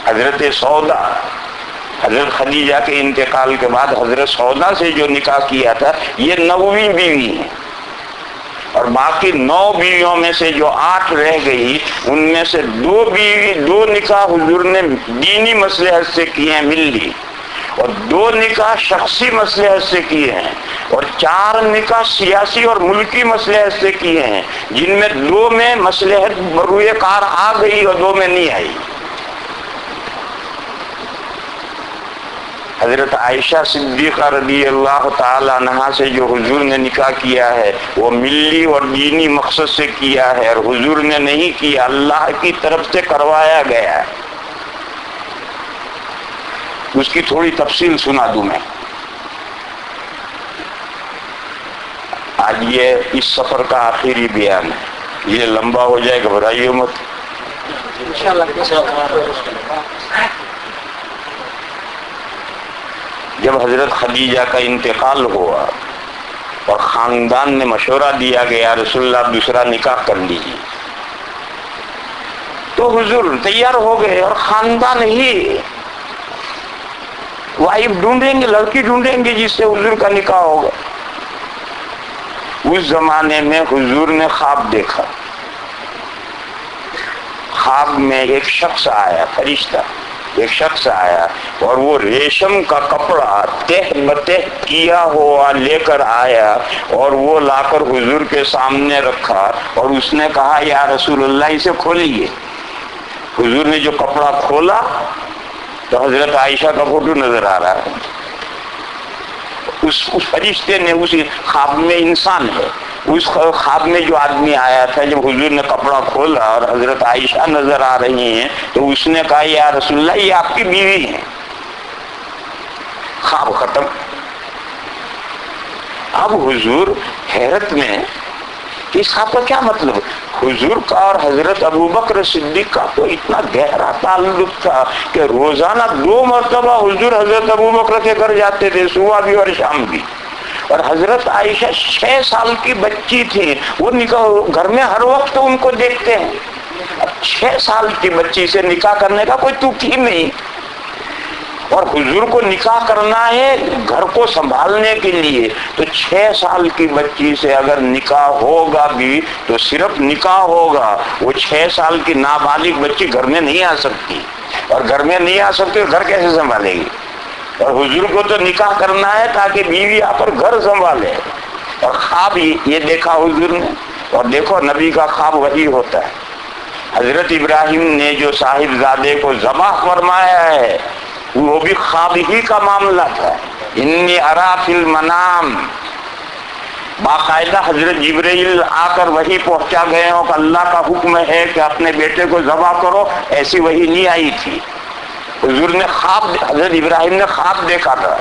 B: حضرت سودا. حضرت خدیجہ کے انتقال کے بعد حضرت سودا سے جو نکاح کیا تھا یہ 9ویں بیوی ہے. اور باقی 9 بیویوں میں سے جو 8 رہ گئی ان میں سے 2 نکاح حضور نے دینی مصلحت سے کیے ہیں، ملی، اور 2 نکاح شخصی مصلحت سے کیے ہیں، اور 4 نکاح سیاسی اور ملکی مصلحت سے کیے ہیں، جن میں 2 میں مصلحت بروئے کار آ گئی اور 2 میں نہیں آئی. حضرت عائشہ صدیقہ رضی اللہ تعالی عنہا سے جو حضور نے نکاح کیا ہے وہ ملی اور دینی مقصد سے کیا ہے، اور حضور نے نہیں کیا، اللہ کی طرف سے کروایا گیا ہے. اس کی تھوڑی تفصیل سنا دوں میں. آج یہ اس سفر کا آخری بیان ہے، یہ لمبا ہو جائے، گھبرائیے مت. جب حضرت خدیجہ کا انتقال ہوا اور خاندان نے مشورہ دیا کہ یا رسول اللہ دوسرا نکاح کر لیجیے، تو حضور تیار ہو گئے، اور خاندان ہی وائف ڈھونڈیں گے، لڑکی ڈھونڈیں گے جس سے حضور کا نکاح ہوگا. اس زمانے میں حضور نے خواب دیکھا. خواب میں ایک شخص آیا، فرشتہ ایک شخص آیا، اور وہ ریشم کا کپڑا تہ بتہ کیا ہوا لے کر آیا، اور وہ لا کر حضور کے سامنے رکھا، اور اس نے کہا یا رسول اللہ اسے کھولیے. حضور نے جو کپڑا کھولا تو حضرت عائشہ کا فوٹو نظر آ رہا ہے. اس فرشتے نے، اس خواب میں انسان ہے، اس خواب میں جو آدمی آیا تھا جب حضور نے کپڑا کھولا اور حضرت عائشہ نظر آ رہی ہیں تو اس نے کہا یا رسول اللہ یہ آپ کی بیوی ہیں. خواب ختم. اب حضور حیرت میں کہ اس خواب کا کیا مطلب؟ حضور کا اور حضرت ابوبکر صدیق کا تو اتنا گہرا تعلق تھا کہ روزانہ 2 مرتبہ حضور حضرت ابوبکر کے گھر جاتے تھے، صبح بھی اور شام بھی. اور حضرت عائشہ 6 سال کی بچی تھی، وہ نکاح گھر میں ہر وقت ان کو دیکھتے ہیں. اب 6 سال کی بچی سے نکاح کرنے کا کوئی تک ہی نہیں. اور حضور کو نکاح کرنا ہے گھر کو سنبھالنے کے لیے، تو 6 سال کی بچی سے اگر نکاح ہوگا بھی تو صرف نکاح ہوگا. وہ 6 سال کی نابالغ بچی گھر میں نہیں آ سکتی، اور گھر میں نہیں آ سکتی گھر کیسے سنبھالے گی؟ اور حضور کو تو نکاح کرنا ہے تاکہ بیوی آ کر گھر سنبھالے. اور خواب یہ دیکھا حضور نے. اور دیکھو نبی کا خواب وہی ہوتا ہے. حضرت ابراہیم نے جو صاحبزادے کو ذبح فرمایا ہے وہ بھی خواب ہی کا معاملہ تھا. انی ارا فی المنام، باقاعدہ حضرت جبرائیل آ کر وہی پہنچا گئے ہوں کہ اللہ کا حکم ہے کہ اپنے بیٹے کو ذبح کرو، ایسی وہی نہیں آئی تھی. حضور نے حضرت ابراہیم نے خواب دیکھا تھا.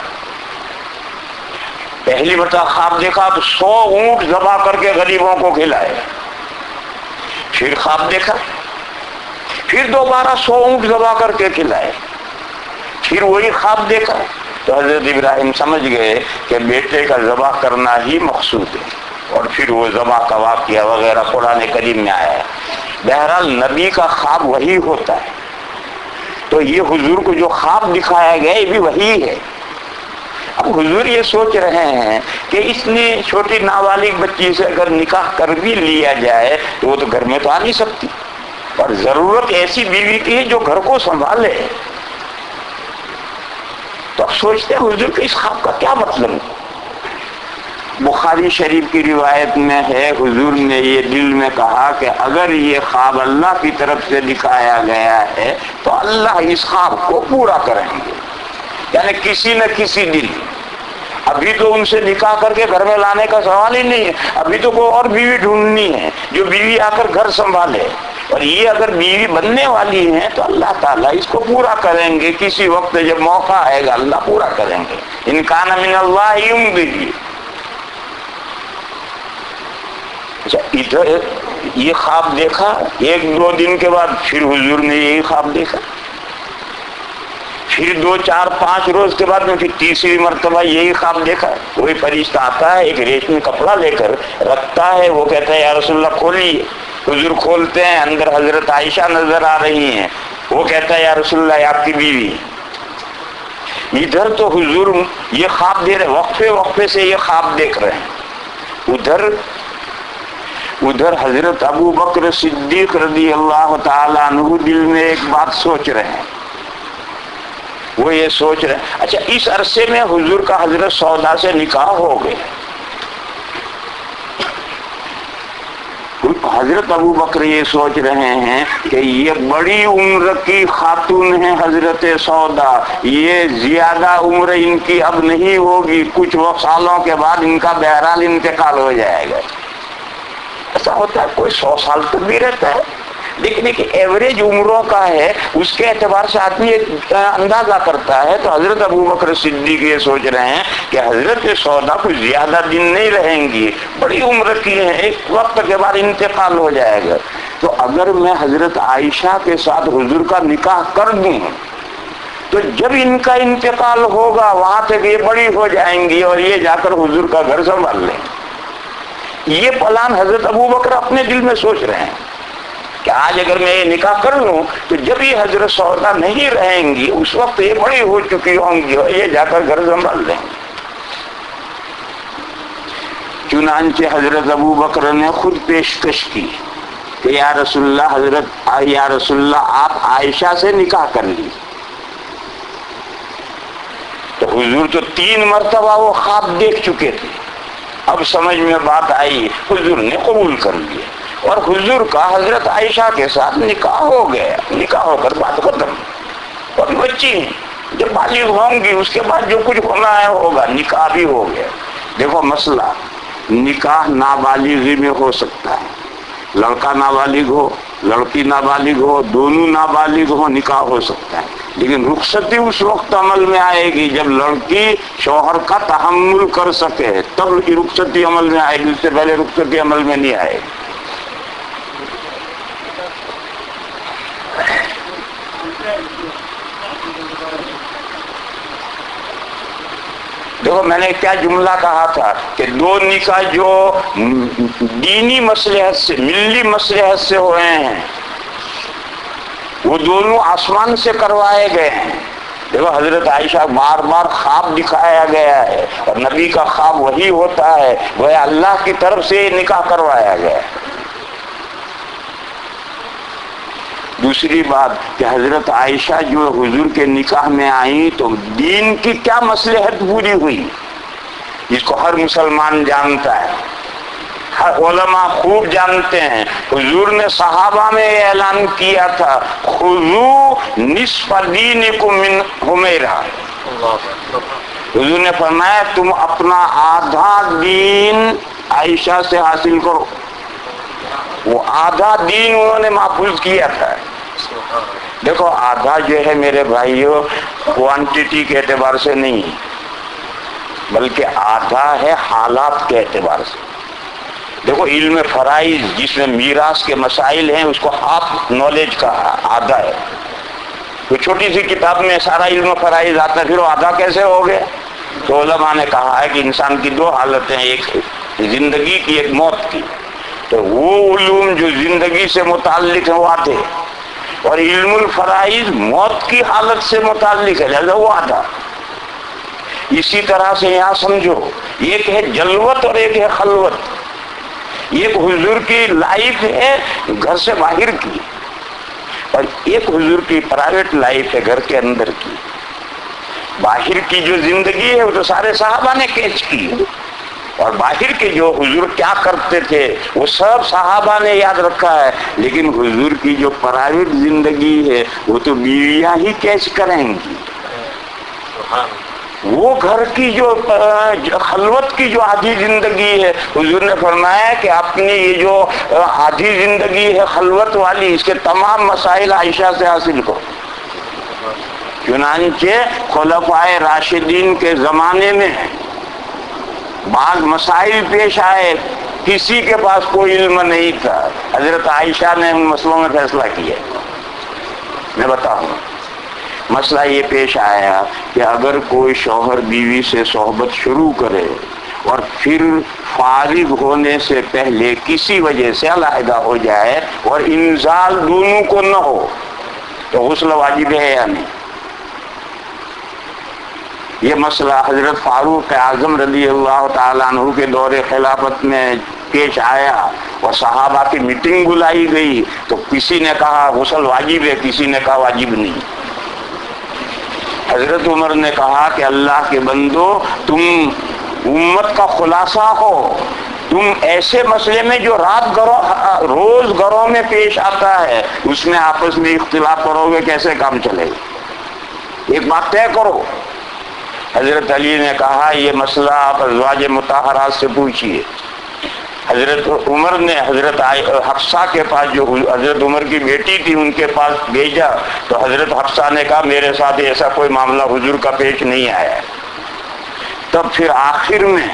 B: پہلی مرتبہ خواب دیکھا تو 100 اونٹ ذبح کر کے غریبوں کو کھلائے. پھر خواب دیکھا، پھر دوبارہ 100 اونٹ ذبح کر کے کھلائے. پھر وہی خواب دیکھا تو حضرت ابراہیم سمجھ گئے کہ بیٹے کا ذبح کرنا ہی مقصود ہے. اور پھر وہ ذبح کا واقعہ وغیرہ قرآن کریم میں آیا ہے. بہرحال نبی کا خواب وہی ہوتا ہے. تو یہ حضور کو جو خواب دکھایا گیا یہ بھی وہی ہے. اب حضور یہ سوچ رہے ہیں کہ اس نے چھوٹی نابالغ بچی سے اگر نکاح کر بھی لیا جائے تو وہ تو گھر میں تو آ نہیں سکتی، اور ضرورت ایسی بیوی کی ہے جو گھر کو سنبھالے. تو اب سوچتے ہیں حضور کے اس خواب کا کیا مطلب ہے. بخاری شریف کی روایت میں ہے حضور نے یہ دل میں کہا کہ اگر یہ خواب اللہ کی طرف سے دکھایا گیا ہے تو اللہ اس خواب کو پورا کریں گے. یعنی کسی نہ کسی دن. ابھی تو ان سے نکاح کر کے گھر میں لانے کا سوال ہی نہیں ہے، ابھی تو کوئی اور بیوی ڈھونڈنی ہے جو بیوی آ کر گھر سنبھالے. اور یہ اگر بیوی بننے والی ہیں تو اللہ تعالیٰ اس کو پورا کریں گے. کسی وقت جب موقع آئے گا اللہ پورا کریں گے. ان کان من اللہ یمضی. اچھا ادھر یہ خواب دیکھا، 1-2 دن کے بعد پھر حضور نے یہی خواب دیکھا. پھر 2, 4, 5 روز کے بعد میں پھر تیسری مرتبہ یہی خواب دیکھا. کوئی فرشتہ آتا ہے ایک ریشمی کپڑا لے کر رکھتا ہے، وہ کہتا ہے یا رسول اللہ کھولیے. حضور کھولتے ہیں، اندر حضرت عائشہ نظر آ رہی ہیں. وہ کہتا ہے یا رسول اللہ آپ کی بیوی. ادھر تو حضور یہ خواب دے رہے، وقفے سے یہ خواب دیکھ رہے ہیں. ادھر حضرت ابو بکر صدیق رضی اللہ تعالیٰ عنہ دل میں ایک بات سوچ رہے ہیں. وہ یہ سوچ رہے ہیں اچھا اس عرصے میں حضور کا حضرت سودا سے نکاح ہو گئے. حضرت ابو بکر یہ سوچ رہے ہیں کہ یہ بڑی عمر کی خاتون ہے حضرت سودا، یہ زیادہ عمر ان کی اب نہیں ہوگی، کچھ سالوں کے بعد ان کا بہرحال انتقال ہو جائے گا. ایسا ہوتا ہے کوئی 100 سال تک بھی رہتا ہے، لیکن ایک ایوریج عمروں کا ہے، اس کے اعتبار سے آدمی ایک اندازہ کرتا ہے. تو حضرت ابو بکر صدیق یہ سوچ رہے ہیں کہ حضرت سودا کچھ زیادہ دن نہیں رہیں گی، بڑی عمر کی ہے، ایک وقت کے بعد انتقال ہو جائے گا. تو اگر میں حضرت عائشہ کے ساتھ حضور کا نکاح کر دوں تو جب ان کا انتقال ہوگا وہاں تک یہ بڑی ہو جائیں گی اور یہ جا کر حضور کا گھر سنبھال لیں. یہ پلان حضرت ابو بکر اپنے دل میں سوچ رہے ہیں کہ آج اگر میں یہ نکاح کر لوں تو جب یہ حضرت سودا نہیں رہیں گی اس وقت یہ بڑی ہو چکی ہوں گی اور یہ جا کر گھر سنبھال لیں گے. چنانچہ حضرت ابو بکر نے خود پیشکش کی کہ یا رسول اللہ آپ عائشہ سے نکاح کر لی. تو حضور تو 3 مرتبہ وہ خواب دیکھ چکے تھے. اب سمجھ میں بات آئی، حضور نے قبول کر لیا اور حضور کا حضرت عائشہ کے ساتھ نکاح ہو گیا. نکاح ہو کر بات ختم. اور بچی جب بالغ ہوں گی اس کے بعد جو کچھ ہونا ہے ہوگا. نکاح بھی ہو گیا. دیکھو مسئلہ نکاح نابالغی میں ہو سکتا ہے، لڑکا نابالغ ہو لڑکی نابالغ ہو، دونوں نابالغ ہو، نکاح ہو سکتا ہے. لیکن رخصتی اس وقت عمل میں آئے گی جب لڑکی شوہر کا تحمل کر سکے، تب کی رخصتی عمل میں آئے گی، اس سے پہلے رخصتی عمل میں نہیں آئے گی۔ دیکھو میں نے کیا جملہ کہا تھا کہ دو نکاح جو دینی مصلحت سے، ملی مصلحت سے ہوئے ہیں، وہ دونوں آسمان سے کروائے گئے ہیں۔ دیکھو حضرت عائشہ بار بار خواب دکھایا گیا ہے، اور نبی کا خواب وہی ہوتا ہے، وہ اللہ کی طرف سے نکاح کروایا گیا ہے۔ دوسری بات کہ حضرت عائشہ جو حضور کے نکاح میں آئیں تو دین کی کیا مصلحت پوری ہوئی، جس کو ہر مسلمان جانتا ہے، ہر علماء خوب جانتے ہیں۔ حضور نے صحابہ میں یہ اعلان کیا تھا، خذوا نصف دینکم من حمیرہ۔ حضور نے فرمایا تم اپنا آدھا دین عائشہ سے حاصل کرو۔ وہ آدھا دین انہوں نے محفوظ کیا تھا۔ دیکھو آدھا جو ہے میرے بھائیوں کوانٹیٹی کے اعتبار سے نہیں، بلکہ آدھا ہے حالات کے اعتبار سے۔ دیکھو علم فرائض جس میں میراث کے مسائل ہیں اس کو ہاف نالج کا آدھا ہے۔ تو چھوٹی سی کتاب میں سارا علم فرائض آتا ہے، پھر وہ آدھا کیسے ہو گیا؟ تو علماء نے کہا ہے کہ انسان کی دو حالتیں، ایک زندگی کی ایک موت کی۔ تو وہ علوم جو زندگی سے متعلق ہیں وہ آدھے، اور علم الفرائض موت کی حالت سے متعلق ہے، لہذا وہ آدھا۔ اسی طرح سے یہاں سمجھو، ایک ہے جلوت اور ایک ہے خلوت۔ ایک حضور کی لائف ہے گھر سے باہر کی، اور ایک حضور کی پرائیویٹ لائف ہے گھر کے اندر کی۔ باہر کی جو زندگی ہے وہ تو سارے صحابہ نے کیچ کی، اور باہر کے جو حضور کیا کرتے تھے وہ سب صحابہ نے یاد رکھا ہے، لیکن حضور کی جو پرائیویٹ زندگی ہے وہ تو بیویاں ہی کیچ کریں گی۔ وہ گھر کی جو خلوت کی جو آدھی زندگی ہے، حضور نے فرمایا کہ اپنی یہ جو آدھی زندگی ہے خلوت والی، اس کے تمام مسائل عائشہ سے حاصل کرو۔ چنانچہ خلفائے راشدین کے زمانے میں بعض مسائل پیش آئے، کسی کے پاس کوئی علم نہیں تھا، حضرت عائشہ نے ان مسئلوں میں فیصلہ کیا۔ میں بتاؤں، مسئلہ یہ پیش آیا کہ اگر کوئی شوہر بیوی سے صحبت شروع کرے اور پھر فارغ ہونے سے پہلے کسی وجہ سے علیحدہ ہو جائے اور انزال دونوں کو نہ ہو تو غسل واجب ہے یا نہیں؟ یہ مسئلہ حضرت فاروق اعظم رضی اللہ تعالیٰ عنہ کے دور خلافت میں پیش آیا، اور صحابہ کی میٹنگ بلائی گئی تو کسی نے کہا غسل واجب ہے، کسی نے کہا واجب نہیں۔ حضرت عمر نے کہا کہ اللہ کے بندو، تم امت کا خلاصہ ہو، تم ایسے مسئلے میں جو روز گھروں میں پیش آتا ہے اس میں آپس میں اختلاف کرو گے، کیسے کام چلے گا؟ ایک بات طے کرو۔ حضرت علی نے کہا یہ مسئلہ آپ ازواج مطہرات سے پوچھیے۔ حضرت عمر نے حضرت حفصہ کے پاس، جو حضرت عمر کی بیٹی تھی، ان کے پاس بھیجا تو حضرت حفصہ نے کہا میرے ساتھ ایسا کوئی معاملہ حضور کا پیش نہیں آیا۔ تب پھر آخر میں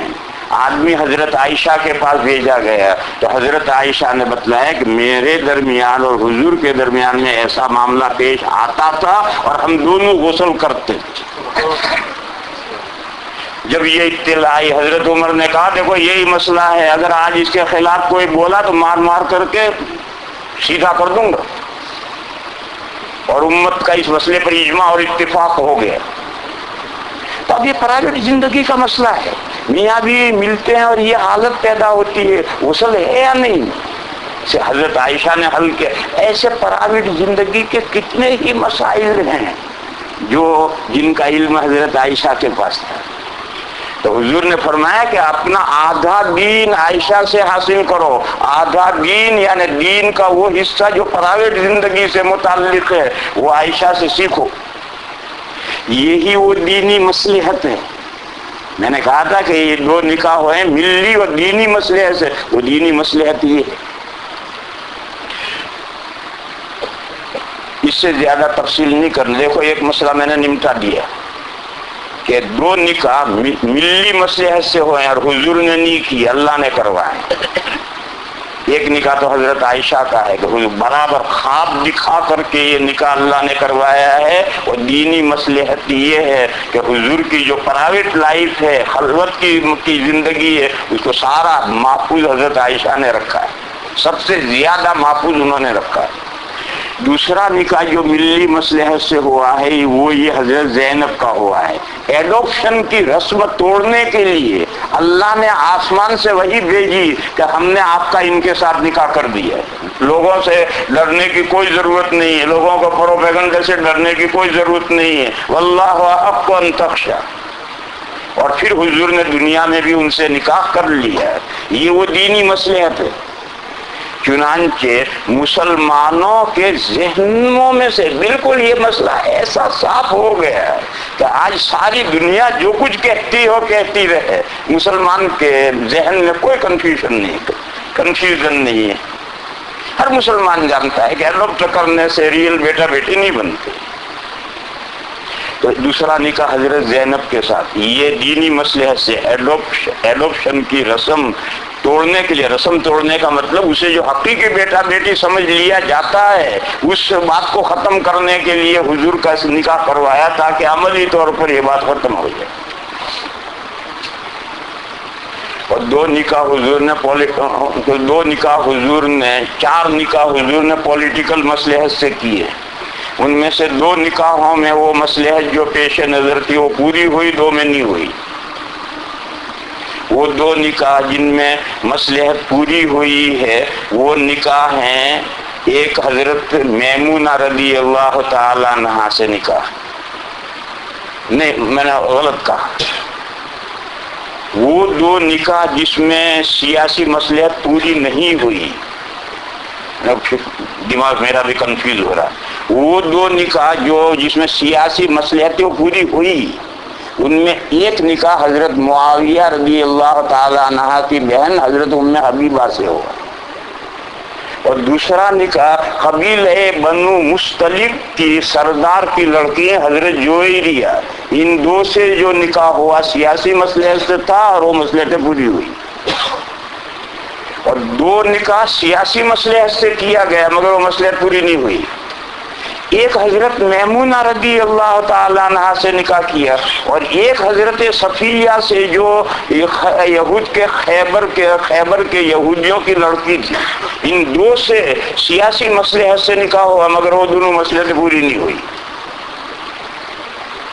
B: آدمی حضرت عائشہ کے پاس بھیجا گیا تو حضرت عائشہ نے بتلایا کہ میرے درمیان اور حضور کے درمیان میں ایسا معاملہ پیش آتا تھا اور ہم دونوں غسل کرتے تھے۔ جب یہ اطلاع آئی حضرت عمر نے کہا دیکھو یہی مسئلہ ہے، اگر آج اس کے خلاف کوئی بولا تو مار مار کر کے سیدھا کر دوں گا، اور امت کا اس مسئلے پر اجماع اور اتفاق ہو گیا۔ تو اب یہ پرائیویٹ زندگی کا مسئلہ ہے، میاں بھی ملتے ہیں اور یہ حالت پیدا ہوتی ہے، غسل ہے یا نہیں، سے حضرت عائشہ نے حل کیا۔ ایسے پرائیویٹ زندگی کے کتنے ہی مسائل ہیں جن کا علم حضرت عائشہ کے پاس تھا۔ تو حضور نے فرمایا کہ اپنا آدھا دین عائشہ سے حاصل کرو، آدھا دین یعنی دین کا وہ حصہ جو پرائیویٹ زندگی سے متعلق ہے وہ عائشہ سے سیکھو۔ یہی وہ دینی مصلحت ہے۔ میں نے کہا تھا کہ یہ دو نکاح ہوئے ملی اور دینی مصلحت سے، وہ دینی مصلحت یہ ہے۔ اس سے زیادہ تفصیل نہیں کرنا. دیکھو ایک مسئلہ میں نے نمٹا دیا کہ 2 نکاح ملی مصلحت سے ہوئے اور حضور نے نہیں کی، اللہ نے کروائے. ایک نکاح تو حضرت عائشہ کا ہے کہ برابر خواب دکھا کر کے یہ نکاح اللہ نے کروایا ہے. اور دینی مصلحت یہ ہے کہ حضور کی جو پرائیویٹ لائف ہے، خلوت کی زندگی ہے، اس کو سارا محفوظ حضرت عائشہ نے رکھا ہے، سب سے زیادہ محفوظ انہوں نے رکھا ہے. دوسرا نکاح جو ملی مصلحت سے ہوا ہے وہ یہ حضرت زینب کا ہوا ہے. ایڈوپشن کی رسم توڑنے کے لیے اللہ نے آسمان سے وحی بھیجی کہ ہم نے آپ کا ان کے ساتھ نکاح کر دیا ہے. لوگوں سے ڈرنے کی کوئی ضرورت نہیں ہے، لوگوں کو پروپیگنڈے سے ڈرنے کی کوئی ضرورت نہیں ہے. واللہ احق ان تخشى. اور پھر حضور نے دنیا میں بھی ان سے نکاح کر لیا ہے. یہ وہ دینی مصلحت ہے. چنانچہ مسلمانوں کے ذہنوں میں سے بالکل یہ مسئلہ ایسا صاف ہو گیا ہے کہ آج ساری دنیا جو کچھ کہتی ہو کہتی رہے، مسلمان کے ذہن میں کوئی کنفیوژن نہیں ہے. ہر مسلمان جانتا ہے کہ اڈاپٹ کرنے سے ریئل بیٹا بیٹی نہیں بنتے. تو دوسرا نکاح حضرت زینب کے ساتھ یہ دینی مصلحت سے ایڈوپشن کی رسم توڑنے کے لیے. رسم توڑنے کا مطلب اسے جو حقیقی بیٹا بیٹی سمجھ لیا جاتا ہے اس بات کو ختم کرنے کے لیے حضور کا نکاح کروایا تاکہ عملی طور پر یہ بات ختم ہو جائے. اور 2 نکاح حضور نے 4 نکاح حضور نے پولیٹیکل مصلحت سے کیے. ان میں سے 2 نکاحوں میں وہ مصلحت جو پیش نظر تھی وہ پوری ہوئی، 2 میں نہیں ہوئی. وہ 2 نکاح جن میں مصلحت پوری ہوئی ہے وہ نکاح ہیں، ایک حضرت میمونہ رضی اللہ تعالی عنہا سے نکاح، نہیں میں نے غلط کہا، وہ 2 نکاح جس میں سیاسی مصلحت پوری نہیں ہوئی. دماغ میرا بھی کنفیوز ہو رہا. وہ 2 نکاح جس میں سیاسی مصلحت پوری ہوئی، ان میں ایک نکاح حضرت معاویہ رضی اللہ تعالی عنہ کی بہن حضرت ام حبیبہ سے ہوا، اور دوسرا نکاح قبیلہ بنو مستلق کی سردار کی لڑکی حضرت جویریہ. ان 2 سے جو نکاح ہوا سیاسی مصلحت سے تھا اور وہ مصلحتیں پوری ہوئی. اور 2 نکاح سیاسی مصلحت سے کیا گیا مگر وہ مصلحت پوری نہیں ہوئی. ایک حضرت میمونہ رضی اللہ تعالی عنہ سے نکاح کیا اور ایک حضرت صفیہ سے جو یہود کے خیبر کے یہودیوں کی لڑکی تھی. ان 2 سے سیاسی مصلحت سے نکاح ہوا مگر وہ دونوں مصلحتیں پوری نہیں ہوئی.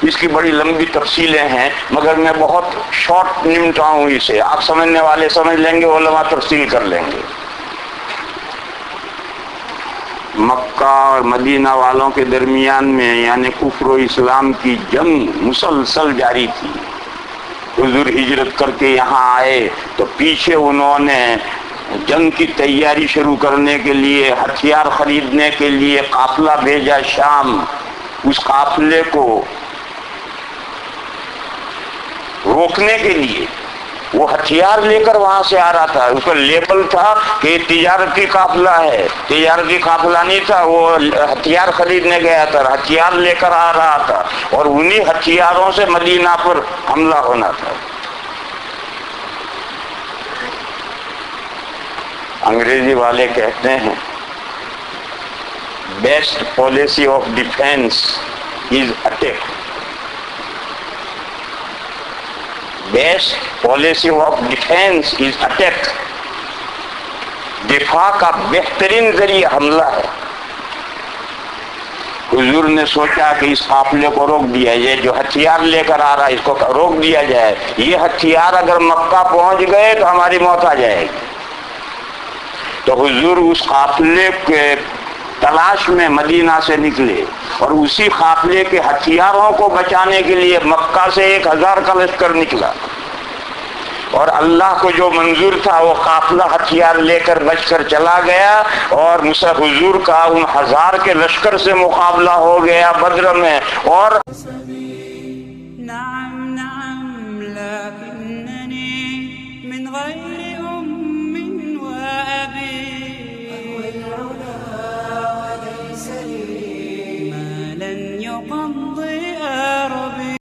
B: اس کی بڑی لمبی تفصیلیں ہیں مگر میں بہت شارٹ نمٹاؤں اسے. آپ سمجھنے والے سمجھ لیں گے، علماء تفصیل کر لیں گے. مکہ اور مدینہ والوں کے درمیان میں یعنی کفر و اسلام کی جنگ مسلسل جاری تھی. حضور ہجرت کر کے یہاں آئے تو پیچھے انہوں نے جنگ کی تیاری شروع کرنے کے لیے ہتھیار خریدنے کے لیے قافلہ بھیجا شام. اس قافلے کو روکنے کے لیے وہ ہتھیار لے کر وہاں سے آ رہا تھا. اس کا لیبل تھا کہ یہ تجارتی قافلہ ہے، تجارتی قافلہ نہیں تھا. وہ ہتھیار خریدنے گیا تھا، ہتھیار لے کر آ رہا تھا اور انہی ہتھیاروں سے مدینہ پر حملہ ہونا تھا. انگریزی والے کہتے ہیں best policy of defence is attack. Best policy of defence is attack. دفاع کا بہترین ذریعہ حملہ ہے. حضور نے سوچا کہ اس قافلے کو روک دیا جائے، جو ہتھیار لے کر آ رہا ہے اس کو روک دیا جائے. یہ ہتھیار اگر مکہ پہنچ گئے تو ہماری موت آ جائے گی. تو حضور اس قافلے کے تلاش میں مدینہ سے نکلے اور اسی قافلے کے ہتھیاروں کو بچانے کے لیے مکہ سے 1000 کا لشکر نکلا. اور اللہ کو جو منظور تھا وہ قافلہ ہتھیار لے کر بچ کر چلا گیا اور حضور کا ان 1000 کے لشکر سے مقابلہ ہو گیا بدر میں. اور